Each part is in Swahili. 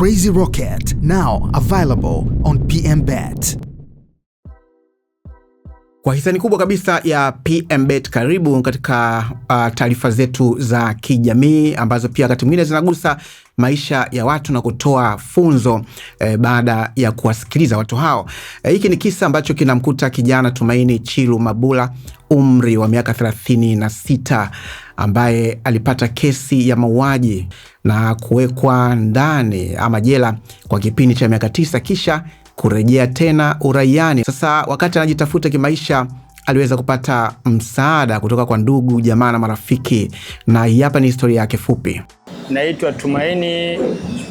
Crazy Rocket, now available on PMBet. Kwa hisani kubwa kabisa ya PMBet, karibu katika taarifa zetu za kijamii ambazo pia wakati mwingine zinagusa maisha ya watu na kutoa funzo baada ya kuwasikiliza watu hao. Hiki ni kisa ambacho kinamkuta kijana Tumaini Chiru Mabula, umri wa miaka 36, ambaye alipata kesi ya mauaji na kuwekwa ndani ama jela kwa kipindi cha miaka 9 kisha kurejea tena uraiani. Sasa wakati anajitafuta kimaisha, aliweza kupata msaada kutoka kwa ndugu, jamaa na marafiki, na hii hapa ni historia yake fupi. Naitwa Tumaini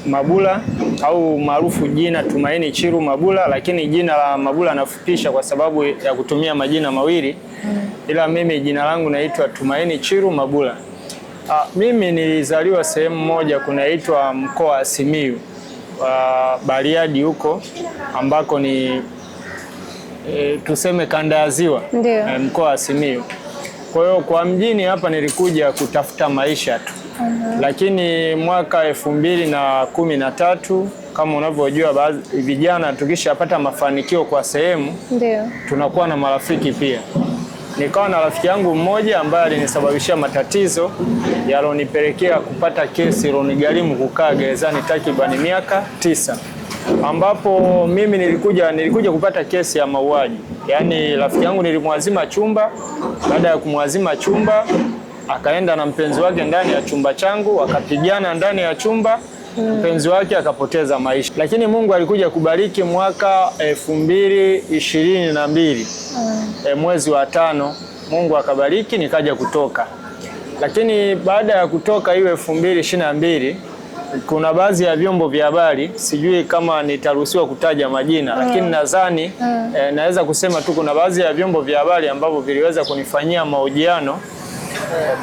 Mabula au maarufu jina Tumaini Chiru Mabula, lakini jina la Mabula nafupisha kwa sababu ya kutumia majina mawili. Ila mimi jina langu naitwa Tumaini Chiru Mabula. Mimi nilizaliwa sehemu moja kunaitwa mkoa wa Simiyu, Bariadi huko ambako ni tuseme kanda ya Ziwa, mkoa wa Simiyu. Kwa hiyo kwa mjini hapa nilikuja kutafuta maisha tu. Lakini mwaka 2013 kama unavyojua, baadhi vijana tukishapata mafanikio kwa sehemu tunakuwa na marafiki pia. Nikawa na rafiki yangu mmoja ambaye alinisababishia matatizo yalonipelekea kupata kesi ilonigharimu kukaa gerezani takriban miaka 9, ambapo mimi nilikuja kupata kesi ya mauaji. Yaani rafiki yangu nilimwazima chumba, baada ya kumwazima chumba akaenda na mpenzi wake ndani ya chumba changu, wakapigana ndani ya chumba, mpenzi wake akapoteza maisha. Lakini Mungu alikuja kubariki mwaka 2022 mwezi wa 5, Mungu akabariki nikaja kutoka. Lakini baada ya kutoka hiyo 2022, kuna baadhi ya vyombo vya habari, sijui kama nitaruhusiwa kutaja majina, lakini nadhani naweza kusema tu kuna baadhi ya vyombo vya habari ambavyo viliweza kunifanyia mahojiano.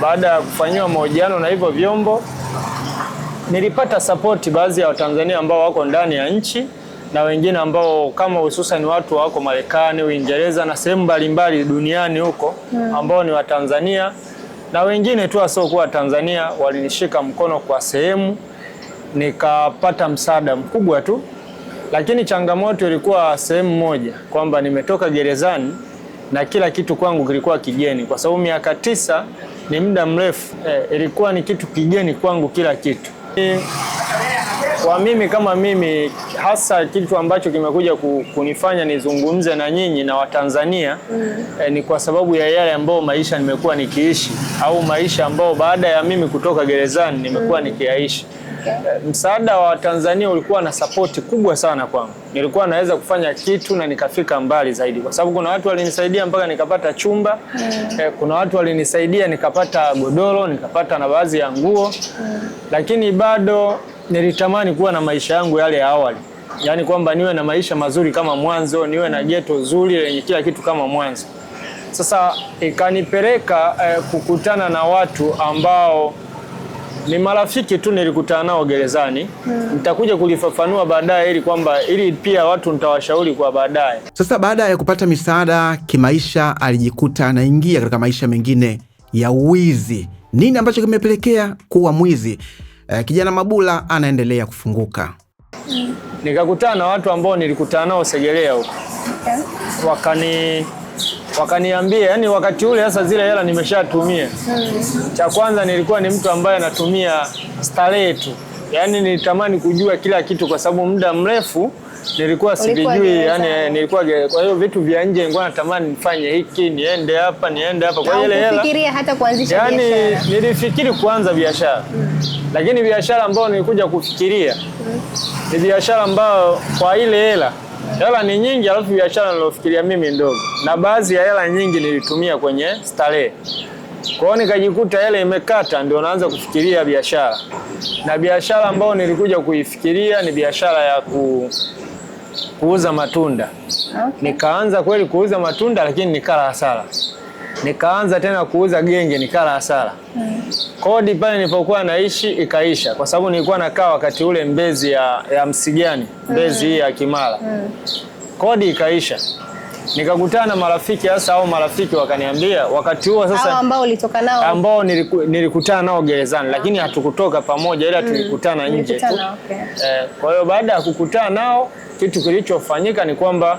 Baada ya kufanyiwa mahojiano na hivyo vyombo, nilipata support baadhi ya Watanzania ambao wako ndani ya nchi na wengine ambao kama hususan watu wako Marekani, Uingereza na sehemu mbalimbali duniani huko ambao ni Watanzania, na wengine tu wasiokuwa Tanzania walinishika mkono kwa sehemu, nikapata msaada mkubwa tu. Lakini changamoto ilikuwa sehemu moja, kwamba nimetoka gerezani na kila kitu kwangu kilikuwa kigeni, kwa sababu miaka 9 ni muda mrefu. Ilikuwa ni kitu kigeni kwangu kila kitu. Kwa mimi kama mimi, hasa kitu ambacho kimekuja kunifanya nizungumze na nyinyi na Watanzania ni kwa sababu ya yale ambao maisha nimekuwa nikiishi, au maisha ambao baada ya mimi kutoka gerezani nimekuwa nikiyaishi. Msaada wa Tanzania ulikuwa na support kubwa sana kwangu. Nilikuwa naweza kufanya kitu na nikafika mbali zaidi, kwa sababu kuna watu walinisaidia mpaka nikapata chumba. Kuna watu walinisaidia nikapata godoro, nikapata na baadhi ya nguo. Lakini bado nilitamani kuwa na maisha yangu yale ya awali. Yaani kwamba niwe na maisha mazuri kama mwanzo, niwe na ghetto zuri lenye kila kitu kama mwanzo. Sasa ikanipeleka kukutana na watu ambao ni marafiki tu nilikutana nao gerezani. Nitakuja kulifafanua baadaye ili pia watu nitawashauri kwa baadaye. Sasa baada ya kupata misaada kimaisha, alijikuta anaingia katika maisha mengine ya uwizi. Nini ambacho kimepelekea kuwa mwizi? Kijana Mabula anaendelea kufunguka. Nikakutana na watu ambao nilikutana nao Segerea huko. Wakaniambia, yani wakati ule sasa zile hela nimeshatumia. Cha kwanza nilikuwa ni mtu ambaye anatumia starehe tu. Yani nilitamani kujua kila kitu kwa sababu muda mrefu nilikuwa sivijui, yani nilikuwa, kwa hiyo vitu vya nje nilikuwa natamani nifanye hiki, niende hapa. Kwa hiyo ile hela ulifikiria hata kuanzisha biashara? Yani nilifikiri kuanza biashara. Lakini biashara ambayo nilikuja kufikiria ni biashara ambayo kwa ile hela ni nyingi, alafu biashara nilofikiria mimi ndogo, na baadhi ya hela nyingi nilitumia kwenye starehe. Kwa hiyo nikajikuta hela imekata, ndio naanza kufikiria biashara. Na biashara ambayo nilikuja kuifikiria ni biashara ya kuuza matunda. Nikaanza kweli kuuza matunda, lakini nikala hasara. Nikaanza tena kuuza genge, nikala hasara. Kodi pale nilipokuwa naishi ikaisha, kwa sababu nilikuwa nakaa wakati ule Mbezi ya Msigani, Mbezi ya Kimara. Kodi ikaisha. Nikakutana na marafiki hasa, au marafiki wakaniambia wakati huo sasa, ambao ulitoka nao, ambao nilikutana nao gerezani, lakini hatukutoka pamoja, ila tulikutana nje tu. Okay. Kwa hiyo baada ya kukutana nao, kitu kilichofanyika ni kwamba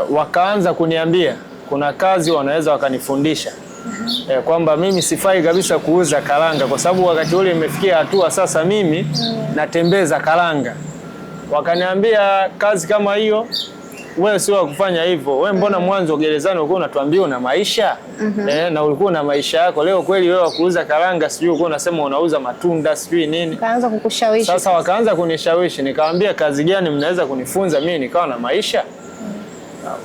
wakaanza kuniambia kuna kazi wanaweza wakanifundisha. Kwamba mimi sifai kabisa kuuza karanga, kwa sababu wakati ule imefikia hatua sasa mimi natembeza karanga. Wakaniambia kazi kama hiyo wewe sio wa kufanya hivyo. Wewe mbona mwanzo gerezani ulikuwa unatuambia una maisha? Na ulikuwa na maisha yako. Leo kweli wewe wa kuuza karanga, sijui ulikuwa unasema unauza matunda, sijui nini. Kaanza kukushawishi. Sasa wakaanza kunishawishi, nikamwambia kazi gani mnaweza kunifunza mimi nikawa na maisha?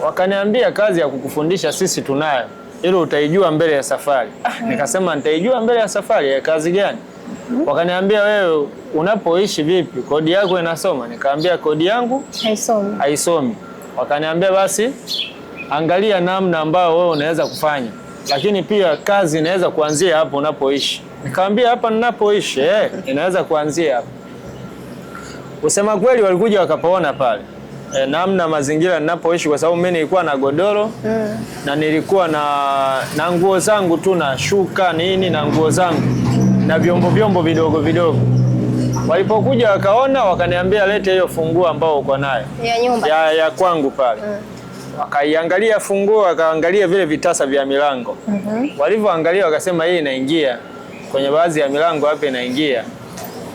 Wakaniambia kazi ya kukufundisha sisi tunayo, hilo utaijua mbele ya safari. Nikasema nitaijua mbele ya safari. Ya kazi gani? Wakaniambia wewe unapoishi vipi? Kodi yako inasoma? Nikamwambia kodi yangu haisomi. Wakaniambia basi angalia namna ambayo wewe unaweza kufanya, lakini pia kazi inaweza kuanzia hapo unapoishi. Nikamwambia hapa ninapoishi inaweza kuanzia hapo. Usema kweli walikuja wakapaona pale namna mazingira ninapoishi, kwa sababu mimi nilikuwa na godoro na nilikuwa na nguo zangu tu na shuka nini na nguo zangu na vyombo vidogo vidogo. Walipokuja wakaona, wakaniambia lete hiyo funguo ambao uko nayo ya nyumba ya kwangu pale. Wakaiangalia funguo, wakaangalia vile vitasa vya milango. Walivyoangalia wakasema hii inaingia kwenye baadhi ya milango, hapa inaingia.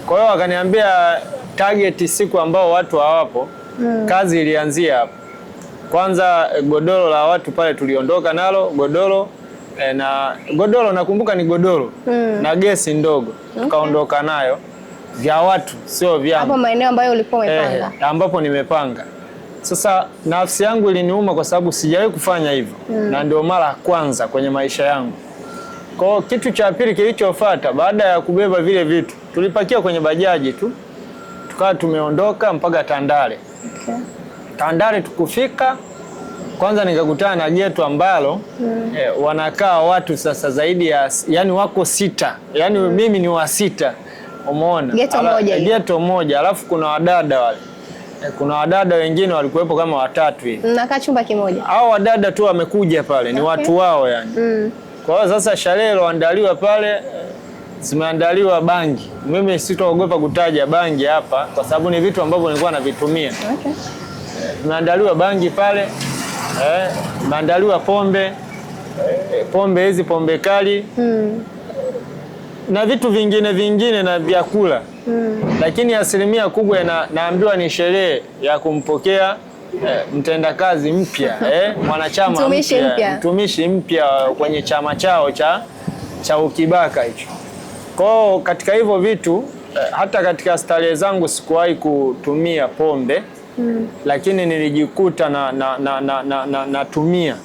Kwa hiyo wakaniambia target siku ambao watu hawapo, kazi ilianzia hapo. Kwanza godoro la watu pale tuliondoka nalo, godoro nakumbuka ni godoro na gesi ndogo tukaondoka nayo, vya watu sio vyangu. Hapo maeneo ambayo ulikuwa umepanga. Ambapo nimepanga. Sasa nafsi yangu iliniuma kwa sababu sijawahi kufanya hivyo na ndio mara ya kwanza kwenye maisha yangu. Kwa hiyo kitu cha pili kilichofuata baada ya kubeba vile vitu, tulipakia kwenye bajaji tu. Tukawa tumeondoka mpaka Tandale. Tandale tukufika, kwanza nikakutana na geto ambalo wanakaa watu sasa zaidi ya, yani wako 6. Yani mimi ni wa 6. Umeona? Geto moja. Alafu kuna wadada wale. Kuna wadada wengine walikuwepo kama 3 hivi. Mnakaa chumba kimoja. Hao wadada tu wamekuja pale, ni watu wao yani. Kwa hiyo sasa sherehe iliyoandaliwa pale, zimeandaliwa bangi. Mimi sitaogopa kutaja bangi hapa kwa sababu ni vitu ambavyo nilikuwa navitumia. Zimeandaliwa bangi pale. Zimeandaliwa pombe. Pombe hizi pombe kali. Na vitu vingine na vyakula. Lakini asilimia kubwa naambiwa ni sherehe ya kumpokea mtendakazi mpya, mwanachama mpya, mtumishi mpya kwenye chama chao cha ukibaka hicho. Kwa katika hivyo vitu, hata katika starehe zangu sikuwahi kutumia pombe, lakini nilijikuta natumia.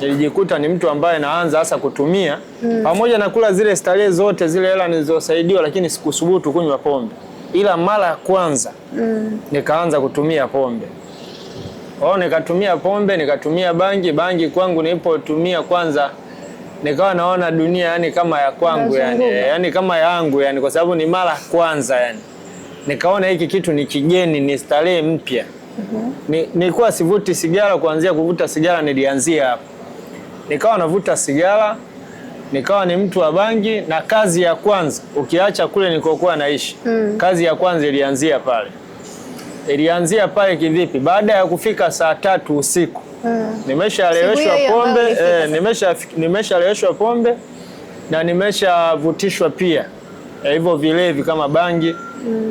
Nilijikuta ni mtu ambaye naanza hasa kutumia, pamoja na kula zile starehe zote zile hela nilizosaidiwa, lakini sikusubutu kunywa pombe. Ila mara ya kwanza nikaanza kutumia pombe. Nikatumia pombe, nikatumia bangi kwangu nilipotumia kwanza nikawa naona dunia yani kama ya kwangu yani kama yangu yani, kwa sababu ni mara kwanza yani. Nikaona hiki kitu ni kigeni, ni starehe mpya. Nilikuwa sivuti sigara, kuanzia kuvuta sigara nilianzia hapo. Nikawa navuta sigara, nikawa ni mtu wa bangi, na kazi ya kwanza ukiacha kule nilikokuwa naishi, kazi ya kwanza ilianzia pale. Ilianzia pale kivipi? Baada ya kufika saa 3 usiku. Nimeshaleweshwa pombe, nimeshaleweshwa pombe na nimeshavutishwa pia hivyo vilevi kama bangi.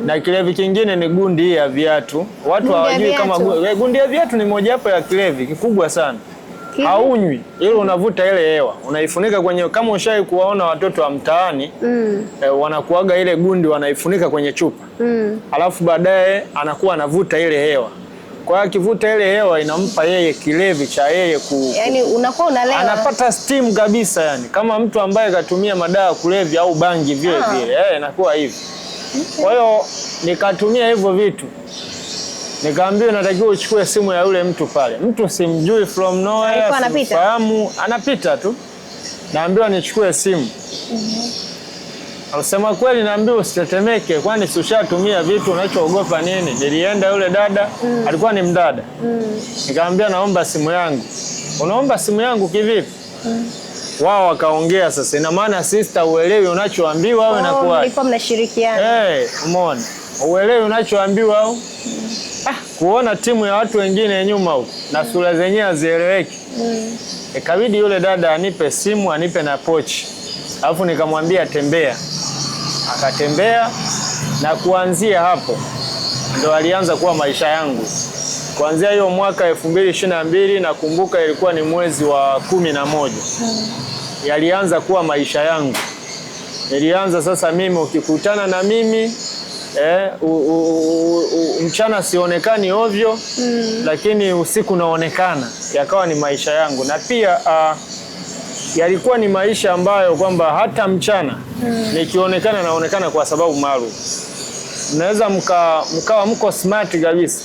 Na kilevi kingine ni gundi ya viatu. Watu hawajui kama gundi ya viatu ni moja hapo ya kilevi kikubwa sana. Haunywi, ile unavuta ile hewa, unaifunika kwenye, kama ushawahi kuwaona watoto wa mtaani wanakuaga ile gundi wanaifunika kwenye chupa. Alafu baadaye anakuwa anavuta ile hewa. Kwa hiyo akivuta ile hewa inampa yeye kilevi cha yeye yani unakuwa unalewa. Anapata steam kabisa yani, kama mtu ambaye katumia madawa kulevya au bangi vile vile. Inakuwa hivi. Kwa hiyo nikatumia hivyo vitu. Nikaambiwa natakiwa uchukue simu ya yule mtu pale. Mtu simjui from nowhere, simfahamu, anapita tu. Naambiwa nichukue simu. Usema kweli naambiwa usitetemeke, kwani si ushatumia vitu, unachoogopa nini? Nilienda yule dada, alikuwa ni mdada. Nikamwambia naomba simu yangu. Unaomba simu yangu kivipi? Wao wakaongea sasa. Ina maana sister uelewi unachoambiwa au inakuwa? Mlikuwa mnashirikiana. Umeona? Uelewi unachoambiwa au? Kuona timu ya watu wengine nyuma huko na sura zenyewe hazieleweki. Ikabidi yule dada anipe simu, anipe na pochi. Alafu nikamwambia tembea. Akatembea na kuanzia hapo ndo alianza kuwa maisha yangu. Kuanzia hiyo mwaka 2022 nakumbuka ilikuwa ni mwezi wa 11. Yalianza kuwa maisha yangu. Nilianza sasa mimi ukikutana na mimi mchana sionekani ovyo, lakini usiku naonekana. Yakawa ni maisha yangu. Na pia yalikuwa ni maisha ambayo kwamba hata mchana nikionekana naonekana kwa sababu maalum. Mnaweza mkawa mko smart kabisa.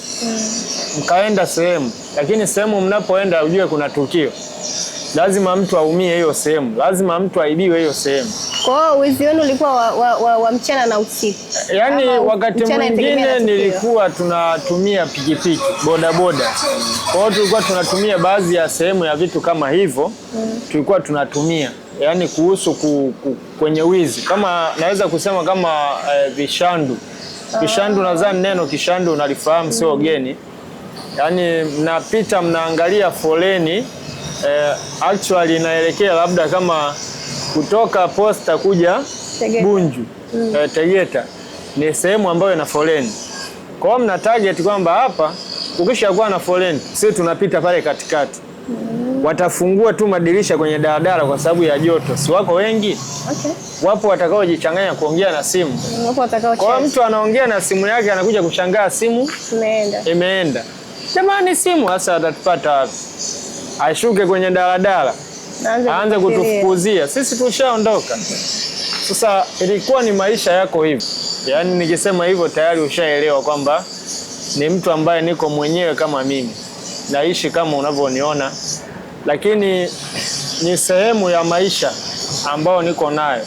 Mkaenda sehemu, lakini sehemu mnapoenda ujue kuna tukio. Lazima mtu aumie hiyo sehemu, lazima mtu aibiwe hiyo sehemu. Kwa hiyo wizi wenu ulikuwa wa mchana na usiku. Yaani wakati mwingine nilikuwa tunatumia pikipiki, bodaboda. Kwa hiyo tulikuwa tunatumia baadhi ya sehemu ya vitu kama hivyo, tulikuwa tunatumia. Yaani kuhusu kwenye wizi. Kama naweza kusema kama vishandu. Kishandu nadhani neno kishandu unalifahamu sio geni. Yaani mnapita mnaangalia foleni, actually inaelekea labda kama kutoka Posta kuja Bunju, Tegeta ni sehemu ambayo ina foleni. Kwa hiyo mna target kwamba hapa ukishakuwa na foleni, sisi tunapita pale katikati. Watafungua tu madirisha kwenye daladala kwa sababu ya joto. Si wako wengi? Okay. Wapo watakaojichanganya kuongea na simu. Wapo watakao. Kwa mtu anaongea na simu yake anakuja kushangaa simu imeenda. Jamani simu hasa atatupata wapi? Ashuke kwenye daladala. Aanze kutufukuzia. Sisi tushaondoka. Sasa ilikuwa ni maisha yako hivi. Yaani nikisema hivyo tayari ushaelewa kwamba ni mtu ambaye niko mwenyewe kama mimi. Naishi kama unavyoniona. Lakini ni sehemu ya maisha ambao niko nayo.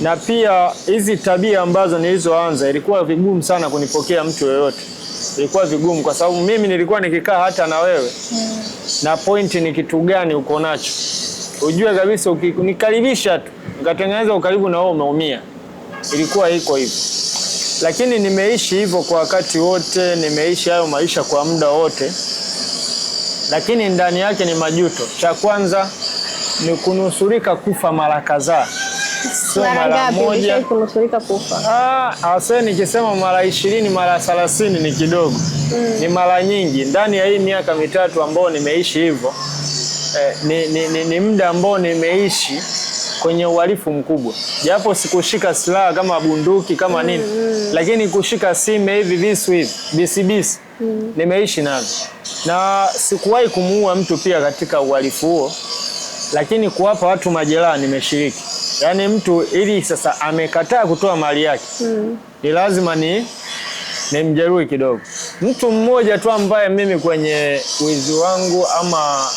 Na pia hizi tabia ambazo nilizoanza ilikuwa vigumu sana kunipokea mtu yoyote. Ilikuwa vigumu kwa sababu mimi nilikuwa nikikaa hata na wewe. Na point ni kitu gani uko nacho. Ujue kabisa ukinikaribisha tu, nikatengeneza ukaribu na wewe umeumia. Ilikuwa iko hivyo. Lakini nimeishi hivyo kwa wakati wote, nimeishi hayo maisha kwa muda wote. Lakini ndani yake ni majuto. Cha kwanza ni kunusurika kufa mara kadhaa. Sio mara moja kunusurika kufa. Asa nikisema mara 20 mara 30 ni kidogo. Ni mara nyingi. Ndani ya hii miaka mitatu ambao nimeishi hivyo, ni muda ambao nimeishi kwenye uhalifu mkubwa. Japo sikushika silaha kama bunduki kama nini, lakini kushika sime hivi visu hivi, bisibisi, nimeishi navyo. Na sikuwahi kumuua mtu pia katika uhalifu huo, lakini kuwapa watu majeraha nimeshiriki. Yaani mtu ili sasa amekataa kutoa mali yake, ni lazima nimjeruhi kidogo. Mtu mmoja tu ambaye mimi kwenye wizi wangu ama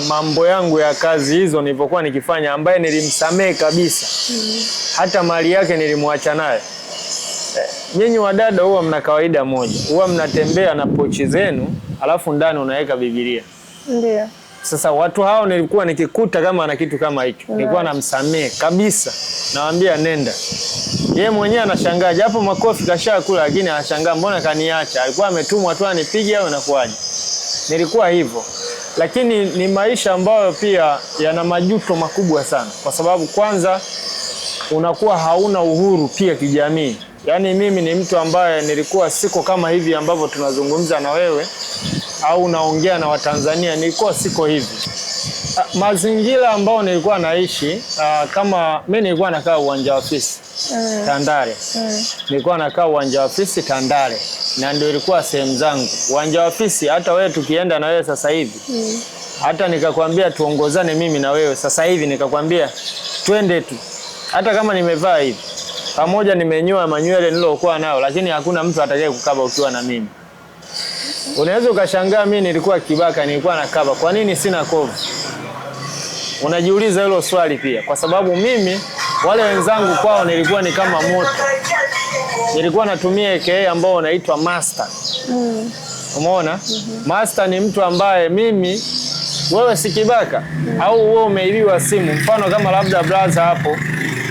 mambo yangu ya kazi hizo nilipokuwa nikifanya, ambaye nilimsamehe kabisa, hata mali yake nilimwacha naye. Nyinyi wadada huwa mna kawaida moja, huwa mnatembea na pochi zenu alafu ndani unaweka Biblia. Ndio. Sasa watu hao nilikuwa nikikuta kama na kitu kama hicho, nilikuwa namsamehe kabisa. Nawaambia nenda. Yeye mwenyewe anashangaa, japo makofi kashakula, lakini anashangaa mbona kaniacha? Alikuwa ametumwa tu anipige au inakuwaje? Nilikuwa hivyo. Lakini ni maisha ambayo pia yana majuto makubwa sana. Kwa sababu kwanza unakuwa hauna uhuru pia kijamii. Yaani mimi ni mtu ambaye nilikuwa siko kama hivi ambavyo tunazungumza na wewe au naongea na Watanzania, nilikuwa siko hivi. Mazingira ambao nilikuwa naishi, kama mimi nilikuwa nakaa uwanja wa ofisi Tandale. Nilikuwa nakaa uwanja wa ofisi Tandale na ndio ilikuwa sehemu zangu. Uwanja wa ofisi hata wewe tukienda na wewe sasa hivi. Hata nikakwambia tuongozane mimi na wewe sasa hivi, nikakwambia twende tu. Hata kama nimevaa hivi, pamoja nimenyoa manywele nilokuwa nao, lakini hakuna mtu atakaye kukaba ukiwa na mimi. Unaweza ukashangaa mimi nilikuwa kibaka, nilikuwa nakaba. Kwa nini sina kovu? Unajiuliza hilo swali pia. Kwa sababu mimi Wale wenzangu kwao nilikuwa ni kama moto. Nilikuwa natumia AKA ambao unaitwa master. Umeona? Master ni mtu ambaye mimi, wewe si kibaka au wewe umeibiwa simu, mfano kama labda brother hapo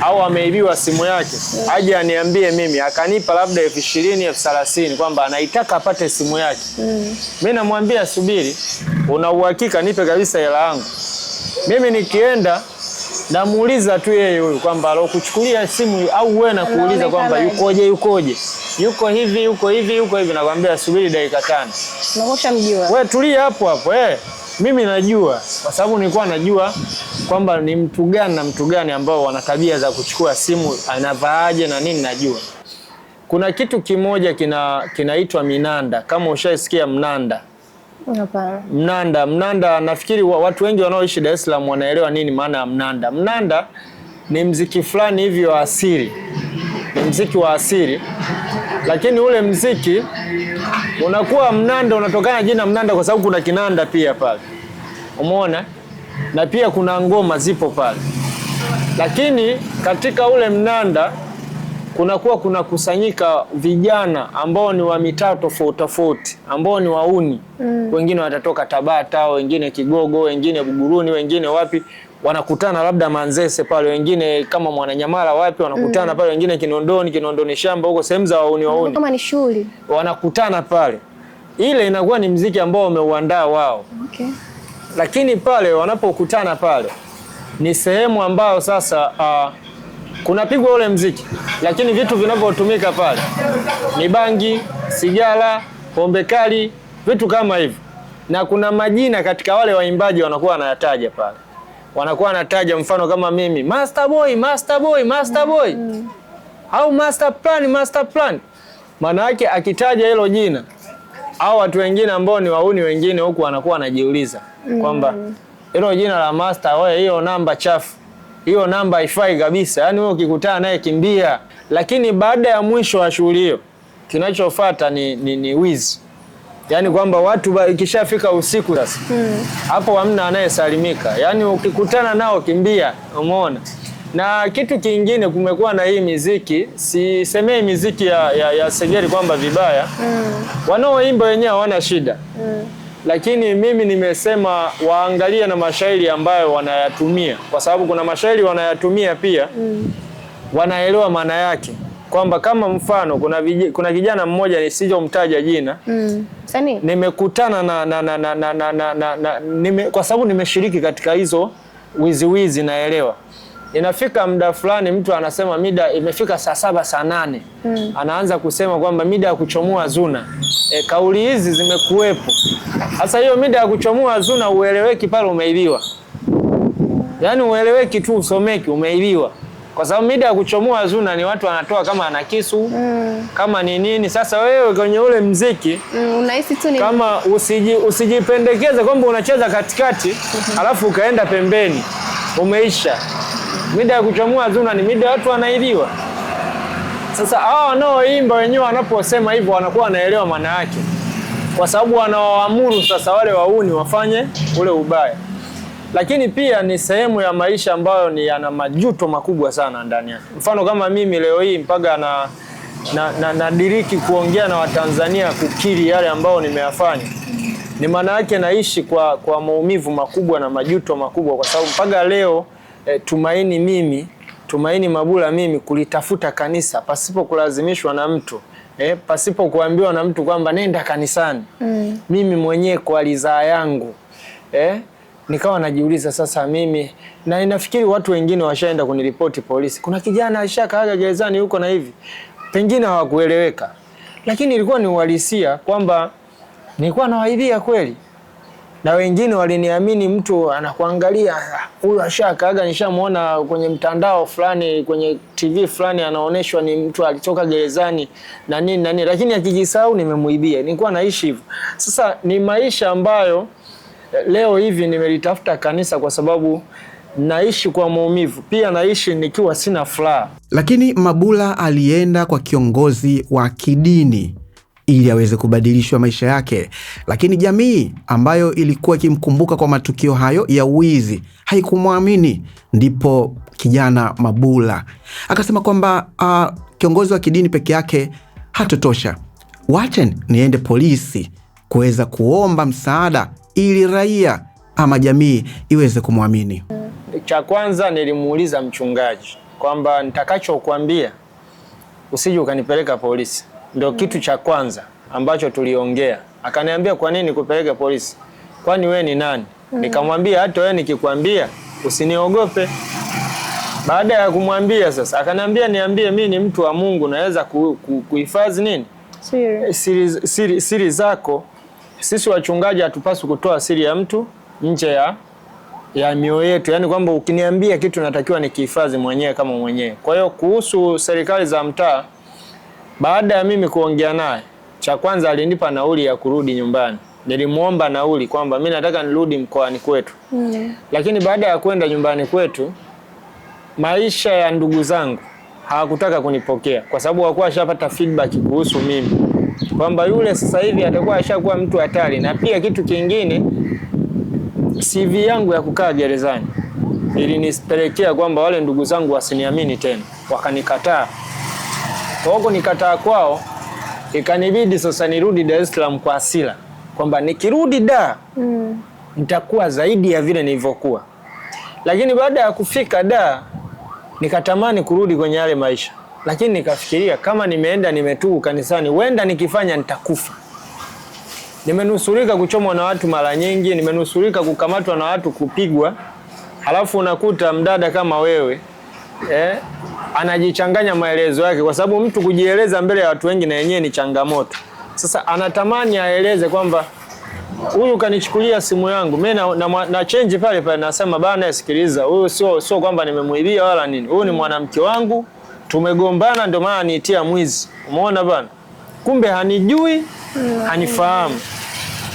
au ameibiwa simu yake, aje aniambie mimi, akanipa labda 20,000 30,000 kwamba anaitaka apate simu yake. Mimi namwambia subiri, una uhakika nipe kabisa hela yangu. Mimi nikienda namuuliza tu yeye huyu kwamba alokuchukulia simu au wewe na kuuliza kwamba yukoje, yuko hivi, nakwambia subiri dakika 5. Unakosha mjua. Wewe tulia hapo. Mimi najua kwa sababu nilikuwa najua kwamba ni mtu gani na mtu gani ambao wana tabia za kuchukua simu, anavaaje na nini najua. Kuna kitu kimoja kinaitwa minanda, kama ushaisikia mnanda. Hapana. Mnanda nafikiri watu wengi wanaoishi Dar es Salaam wanaelewa nini maana ya mnanda. Mnanda ni mziki fulani hivi wa asili. Ni mziki wa asili. Lakini ule mziki unakuwa mnanda, unatokana jina mnanda kwa sababu kuna kinanda pia pale. Umeona? Na pia kuna ngoma zipo pale. Lakini katika ule mnanda kuna kusanyika vijana ambao ni wa mitaa tofauti, ambao ni wauni. Wengine watatoka Tabata, wengine Kigogo, wengine Buguruni, wengine wapi, wanakutana labda Manzese pale, wengine kama Mwananyamala wapi wanakutana pale, wengine Kinondoni shamba huko, sehemu za wauni. Kama ni shule. Wanakutana pale. Ile inakuwa ni mziki ambao wameuandaa wao. Okay. Lakini pale wanapokutana pale ni sehemu ambao sasa kunapigwa ule mziki, lakini vitu vinavyotumika pale ni bangi, sigara, pombe kali, vitu kama hivyo. Na kuna majina katika wale waimbaji wanakuwa wanayataja pale. Wanakuwa wanataja mfano kama mimi, Master Boy. Au Master Plan. Maana yake akitaja hilo jina, au watu wengine ambao ni wauni wengine huku wanakuwa wanajiuliza kwamba hilo jina la Master, wewe hiyo namba chafu. Hiyo namba haifai kabisa. Yaani wewe ukikutana naye kimbia. Lakini baada ya mwisho wa shughuli hiyo, kinachofuata ni wizi. Yaani kwamba watu ikishafika usiku sasa, hapo hamna anayesalimika. Yaani ukikutana nao kimbia, umeona? Na kitu kingine, kumekuwa na hii miziki, sisemei miziki ya segeri kwamba vibaya. Wanaoimba wenyewe hawana shida. Lakini mimi nimesema waangalie na mashairi ambayo wanayatumia, kwa sababu kuna mashairi wanayatumia pia wanaelewa maana yake, kwamba kama mfano kuna kijana mmoja nisijomtaja jina, Sani? Nimekutana kwa sababu nimeshiriki katika hizo wizi naelewa. Inafika muda fulani mtu anasema mida imefika saa 7 saa 8. Anaanza kusema kwamba mida ya kuchomoa zuna. Kauli hizi zimekuwepo. Sasa hiyo mida ya kuchomoa zuna ueleweki pale umeibiwa. Yaani ueleweki tu, usomeki, umeibiwa. Kwa sababu mida ya kuchomoa zuna ni watu wanatoa kama ana kisu, kama ni nini. Sasa wewe kwenye ule mziki, unahisi tu ni kama usijipendekeze kwamba unacheza katikati, alafu ukaenda pembeni. Umeisha. Mida ya kuchomoa zuna ni mida watu wanaibiwa. Sasa hao wanaoimba wenyewe wanaposema hivyo wanakuwa wanaelewa maana yake. Kwa sababu wanaoamuru sasa wale wauni wafanye ule ubaya. Lakini pia ni sehemu ya maisha ambayo ni yana majuto makubwa sana ndani yake. Mfano kama mimi leo hii mpaka nadiriki kuongea na Watanzania kukiri yale ambao nimeyafanya. Ni maana yake naishi kwa maumivu makubwa na majuto makubwa, kwa sababu mpaka leo Tumaini Mabula mimi kulitafuta kanisa pasipo kulazimishwa na mtu, pasipo kuambiwa na mtu kwamba nenda kanisani. Mimi mwenyewe kwa ridhaa yangu, nikawa najiuliza sasa mimi, na inafikiri watu wengine washaenda kuniripoti polisi. Kuna kijana alishakaaga gerezani huko na hivi. Pengine hawakueleweka. Lakini ilikuwa ni uhalisia kwamba nilikuwa nawaibia kweli. Na wengine waliniamini, mtu anakuangalia, huyu ashakaaga, nishamuona kwenye mtandao fulani, kwenye TV fulani anaoneshwa ni mtu alitoka gerezani na nini, lakini akijisahau nimemuibia. Nilikuwa naishi hivyo. Sasa ni maisha ambayo leo hivi nimelitafuta kanisa kwa sababu naishi kwa maumivu. Pia naishi nikiwa sina furaha. Lakini Mabula alienda kwa kiongozi wa kidini ili aweze kubadilishwa maisha yake. Lakini jamii ambayo ilikuwa ikimkumbuka kwa matukio hayo ya wizi haikumwamini. Ndipo kijana Mabula. Akasema kwamba kiongozi wa kidini peke yake hatotosha, wacha niende polisi kuweza kuomba msaada ili raia ama jamii iweze kumwamini. Cha kwanza nilimuuliza mchungaji kwamba nitakachokuambia usije ukanipeleka polisi. Ndio kitu cha kwanza ambacho tuliongea. Akaniambia kwa nini kupeleka polisi? Kwani wewe ni nani? Nikamwambia hata wewe nikikwambia usiniogope. Baada ya kumwambia sasa akaniambia niambie mimi ni mtu wa Mungu naweza kuhifadhi nini? Siri zako. Sisi wachungaji hatupaswi kutoa siri ya mtu nje ya mioyo yetu. Yaani kwamba ukiniambia kitu natakiwa nikihifadhi mwenyewe kama mwenyewe. Kwa hiyo kuhusu serikali za mtaa, baada ya mimi kuongea naye, cha kwanza alinipa nauli ya kurudi nyumbani. Nilimuomba nauli kwamba mimi nataka nirudi mkoani kwetu. Lakini baada ya kwenda nyumbani kwetu, maisha ya ndugu zangu hawakutaka kunipokea kwa sababu hawakuwa washapata feedback kuhusu mimi kwamba yule sasa hivi atakuwa ashakuwa mtu hatari. Na pia kitu kingine, CV yangu ya kukaa gerezani ilinipelekea kwamba wale ndugu zangu wasiniamini tena, wakanikataa. Kwa hiyo nikataa kwao, ikanibidi sasa nirudi Dar es Salaam kwa hasira kwamba nikirudi Dar nitakuwa zaidi ya vile nilivyokuwa. Lakini baada ya kufika Dar nikatamani kurudi kwenye yale maisha, lakini nikafikiria kama nimeenda nimetubu kanisani, huenda nikifanya nitakufa. Nimenusurika kuchomwa na watu mara nyingi, nimenusurika kukamatwa na watu, kupigwa. Halafu unakuta mdada kama wewe anajichanganya maelezo yake, kwa sababu mtu kujieleza mbele ya watu wengi na yenyewe ni changamoto. Sasa anatamani aeleze kwamba huyu kanichukulia simu yangu, mimi na change pale pale nasema bana sikiliza, huyu sio kwamba nimemuibia wala nini. Huyu ni mwanamke wangu, tumegombana ndio maana niitia mwizi. Umeona bana? Kumbe hanijui, hanifahamu.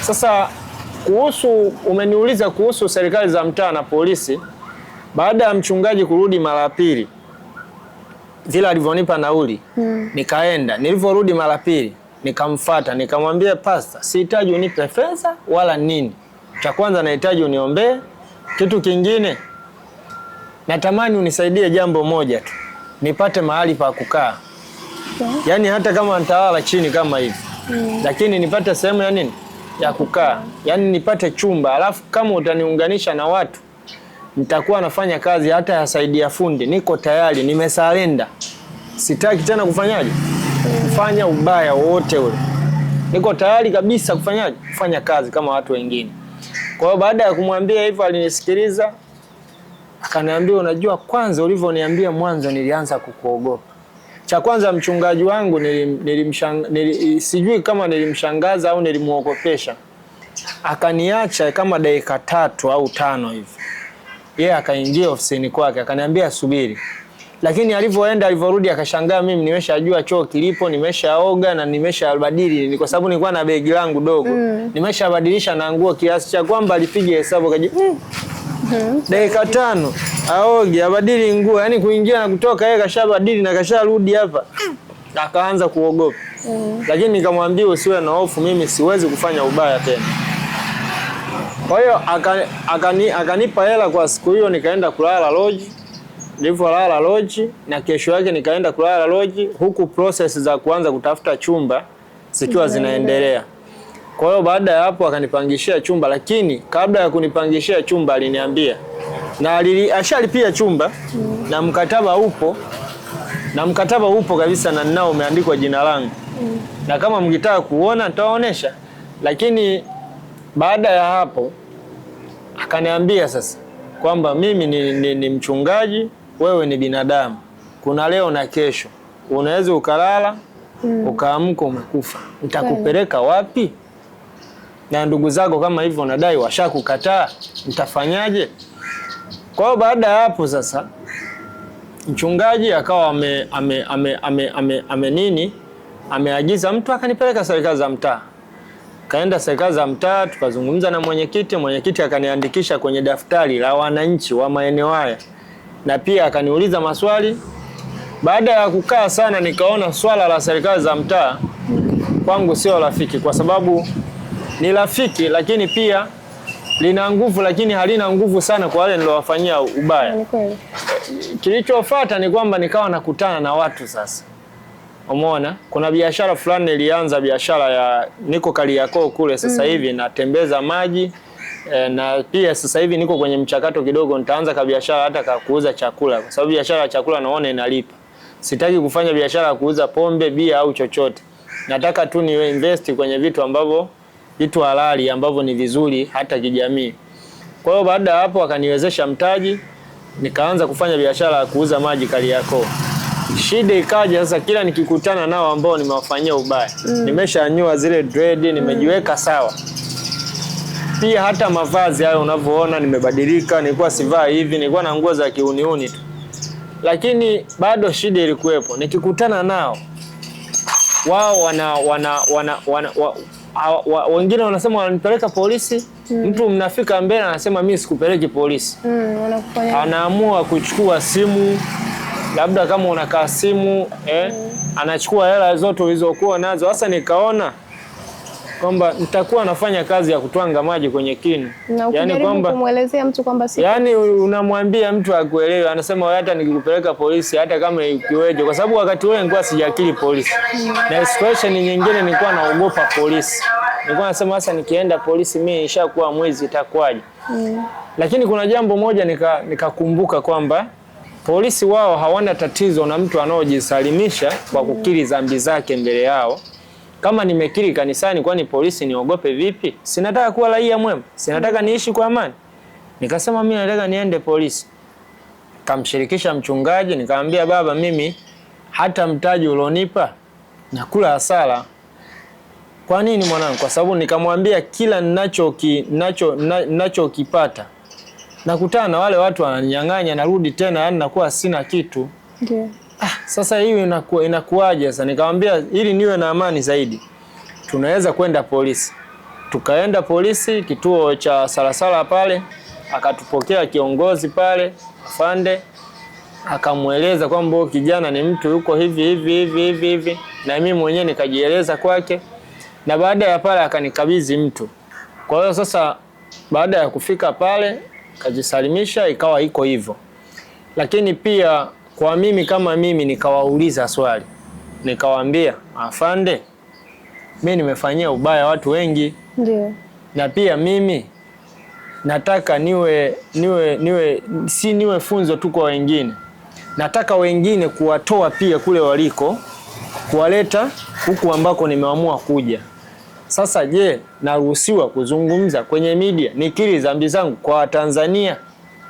Sasa umeniuliza kuhusu serikali za mtaa na polisi. Baada ya mchungaji kurudi mara pili, vile alivyonipa nauli, nikaenda. Nilivyorudi mara pili, nikamfuata, nikamwambia pastor, sihitaji unipe pesa wala nini. Cha kwanza nahitaji uniombee. Kitu kingine, natamani unisaidie jambo moja tu. Nipate mahali pa kukaa. Yaani hata kama nitawala chini kama hivi. Lakini nipate sehemu ya nini? Ya kukaa. Yaani nipate chumba. Alafu kama utaniunganisha na watu, nitakuwa nafanya kazi hata ya saidia fundi. Niko tayari, nimesalenda. Sitaki tena kufanyaje? Kufanya ubaya wote ule. Niko tayari kabisa kufanyaje? Kufanya kazi kama watu wengine. Kwa hiyo baada ya kumwambia hivyo alinisikiliza. Akaniambia unajua kwanza ulivyoniambia mwanzo nilianza kukuogopa. Cha kwanza mchungaji wangu sijui kama nilimshangaza au nilimuogopesha. Akaniacha kama dakika 3 au 5 hivi. Yeye akaingia ofisini kwake akaniambia subiri. Lakini alivyorudi akashangaa mimi nimeshajua choo kilipo, nimeshaoga na nimeshabadili kwa sababu nilikuwa na begi langu dogo. Nimeshabadilisha na nguo kiasi cha kwamba alipiga hesabu akaji dakika 5 aoge abadili nguo, yani kuingia na kutoka yeye kashabadili na kasharudi hapa. Akaanza kuogopa. Lakini nikamwambia usiwe na hofu, mimi siwezi kufanya ubaya tena. Kwa hiyo akanipa hela kwa siku hiyo, nikaenda kulala lodge. Nilipolala lodge na kesho yake nikaenda kulala lodge, huku process za kuanza kutafuta chumba zikiwa zinaendelea. Kwa hiyo baada ya hapo akanipangishia chumba, lakini kabla ya kunipangishia chumba aliniambia na ashalipia chumba na mkataba upo kabisa na ninao umeandikwa jina langu. Na kama mkitaka kuona nitawaonesha. Lakini baada ya hapo akaniambia sasa kwamba mimi ni mchungaji, wewe ni binadamu. Kuna leo na kesho. Unaweza ukalala, ukaamka umekufa. Nitakupeleka wapi? Na ndugu zako kama hivyo unadai washakukataa, nitafanyaje? Kwa hiyo baada ya hapo sasa mchungaji akawa ameagiza mtu akanipeleka serikali za mtaa. Kaenda serikali za mtaa, tukazungumza na mwenyekiti akaniandikisha kwenye daftari la wananchi wa maeneo haya. Na pia akaniuliza maswali. Baada ya kukaa sana nikaona swala la serikali za mtaa kwangu sio rafiki, kwa sababu ni rafiki lakini pia lina nguvu, lakini halina nguvu sana kwa wale niliowafanyia ubaya. Ni kweli. Kilichofuata ni kwamba nikawa nakutana na watu sasa. Umeona? Kuna biashara fulani ilianza, biashara ya niko Kariakoo kule sasa hivi natembeza maji na pia sasa hivi niko kwenye mchakato kidogo, nitaanza ka biashara hata kuuza chakula, kwa sababu biashara ya chakula naona inalipa. Sitaki kufanya biashara ya kuuza pombe, bia au chochote. Nataka tu niwe invest kwenye vitu ambavyo vitu halali ambavyo ni vizuri hata kijamii. Kwa hiyo baada ya hapo akaniwezesha mtaji, nikaanza kufanya biashara ya kuuza maji Kariakoo. Shida ikaja sasa, kila nikikutana nao ambao nimewafanyia ubaya, nimeshanyua zile dread, nimejiweka sawa. Pia hata mavazi hayo unavyoona nimebadilika, nilikuwa sivaa hivi, nilikuwa na nguo za kiuniuni tu. Lakini bado shida ilikuwepo. Nikikutana nao wao wengine wanasema wananipeleka polisi. Mtu mnafika mbele anasema mimi sikupeleki polisi. Anaamua kuchukua simu, labda kama unakaa simu anachukua hela zote ulizokuwa nazo. Sasa nikaona kwamba nitakuwa nafanya kazi ya kutwanga maji kwenye kinu. Yaani kwamba kumuelezea mtu kwamba si. Yaani unamwambia mtu akuelewe, anasema hata nikikupeleka polisi hata kama ikiweje, kwa sababu wakati ule nilikuwa sijakili polisi. Na situation nyingine nilikuwa naogopa polisi. Nilikuwa nasema sasa nikienda polisi mimi nishakuwa mwizi itakuwaje? Lakini kuna jambo moja nikakumbuka kwamba polisi wao hawana tatizo na mtu anaojisalimisha kwa kukiri dhambi zake mbele yao. Kama nimekiri kanisani, kwani polisi niogope vipi? Sinataka kuwa raia mwema, sinataka niishi kwa amani. Nikasema mimi nataka niende polisi. Kamshirikisha mchungaji, nikamwambia baba, mimi hata mtaji ulionipa nakula hasara. Kwa nini mwanangu? Kwa sababu nikamwambia kila ninachokipata nakutana na wale watu wananyang'anya, narudi tena yani nakuwa sina kitu. Ndio. Sasa hiyo inakuaje sasa? Nikamwambia ili niwe na amani zaidi, tunaweza kwenda polisi. Tukaenda polisi, kituo cha Salasala pale, akatupokea kiongozi pale, afande, akamueleza kwamba kijana ni mtu yuko hivi, na mimi mwenyewe nikajieleza kwake, na baada ya pale akanikabidhi mtu. Kwa hiyo sasa baada ya kufika pale kajisalimisha, ikawa iko hivyo. Lakini pia kwa mimi kama mimi nikawauliza swali. Nikawaambia, afande, mimi nimefanyia ubaya watu wengi. Ndio. Na pia mimi nataka niwe funzo tu kwa wengine. Nataka wengine kuwatoa pia kule waliko, kuwaleta huku ambako nimeamua kuja. Sasa je, naruhusiwa kuzungumza kwenye media nikiri dhambi zangu kwa Watanzania?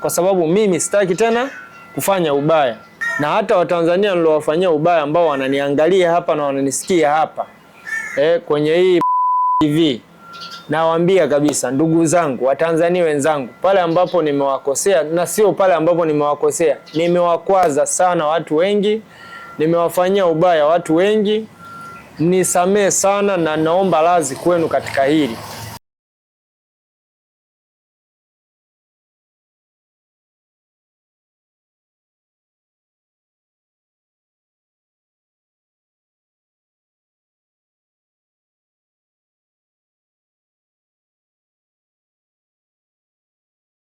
Kwa sababu mimi sitaki tena kufanya ubaya. Na hata Watanzania niliowafanyia ubaya ambao wananiangalia hapa na wananisikia hapa kwenye hii TV, nawaambia kabisa, ndugu zangu, Watanzania wenzangu, pale ambapo nimewakosea, na sio pale ambapo nimewakosea, nimewakwaza sana watu wengi, nimewafanyia ubaya watu wengi, nisamee sana na naomba radhi kwenu katika hili.